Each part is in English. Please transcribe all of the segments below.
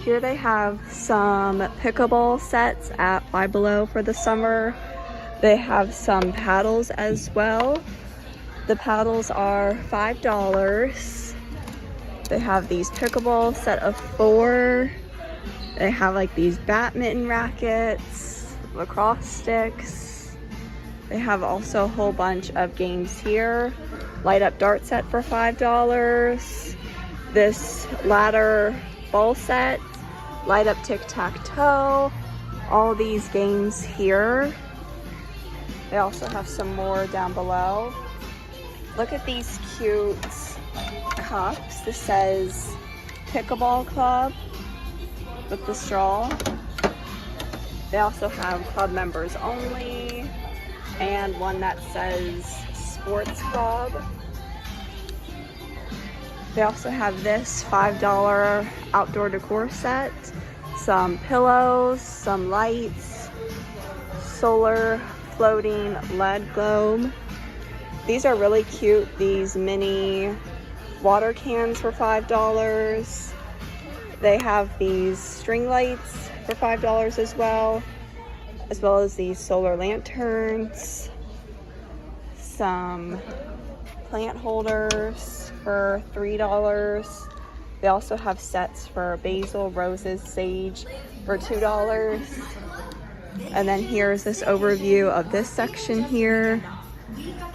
Here they have some pickleball sets at Five Below for the summer. They have some paddles as well. The paddles are $5. They have these pickleball set of 4. They have like these badminton rackets, lacrosse sticks. They have also a whole bunch of games here. Light up dart set for $5. This ladder ball set, light up tic-tac-toe. All these games here. They also have some more down below. Look at these cute cups. This says Pickleball Club with the straw. They also have club members only and one that says Sports Club. They also have this $5 outdoor decor set, some pillows, some lights, solar floating LED globe. These are really cute, these mini water cans for $5. They have these string lights for $5 as well as these solar lanterns, some plant holders for $3. They also have sets for basil, roses, sage for $2. And then here's this overview of this section here.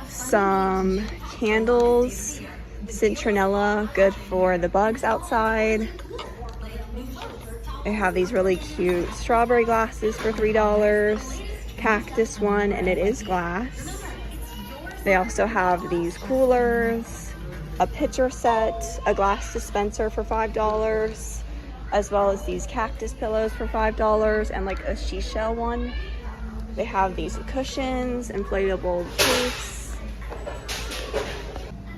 Some candles, citronella, good for the bugs outside. They have these really cute strawberry glasses for $3. Cactus one, and it is glass. They also have these coolers, a pitcher set, a glass dispenser for $5, as well as these cactus pillows for $5 and like a seashell one. They have these cushions, inflatable case.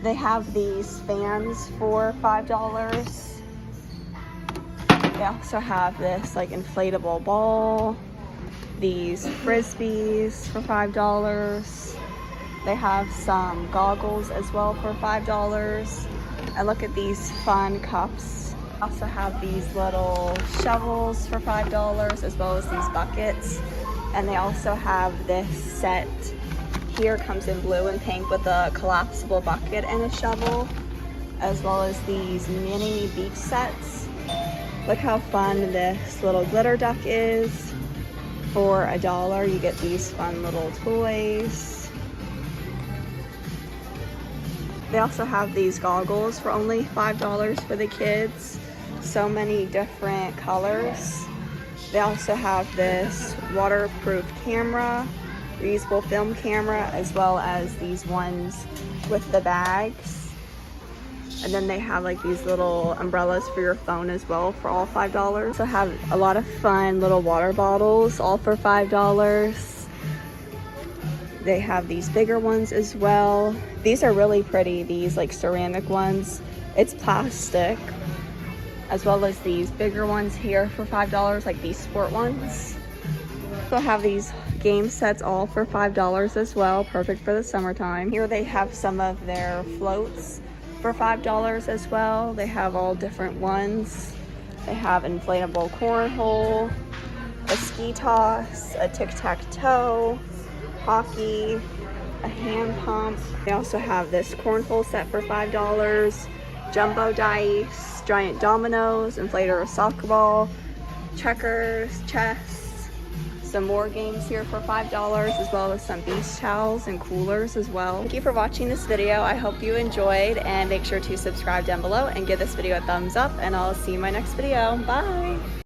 They have these fans for $5. They also have this like inflatable ball, these frisbees for $5. They have some goggles as well for $5. And look at these fun cups. Also have these little shovels for $5 as well as these buckets. And they also have this set here, comes in blue and pink with a collapsible bucket and a shovel, as well as these mini beach sets. Look how fun this little glitter duck is. For $1, you get these fun little toys. They also have these goggles for only $5 for the kids. So many different colors. They also have this waterproof camera, reusable film camera, as well as these ones with the bags. And then they have like these little umbrellas for your phone as well for all $5. So have a lot of fun little water bottles, all for $5. They have these bigger ones as well. These are really pretty, these like ceramic ones. It's plastic, as well as these bigger ones here for $5, like these sport ones. So have these game sets all for $5 as well, perfect for the summertime. Here they have some of their floats for $5 as well. They have all different ones. They have inflatable cornhole, a ski toss, a tic-tac-toe, hockey, a hand pump. They also have this cornhole set for $5, jumbo dice, giant dominoes, inflatable soccer ball, checkers, chess. Some more games here for $5, as well as some beach towels and coolers as well. Thank you for watching this video. I hope you enjoyed, and make sure to subscribe down below and give this video a thumbs up, and I'll see you in my next video. Bye!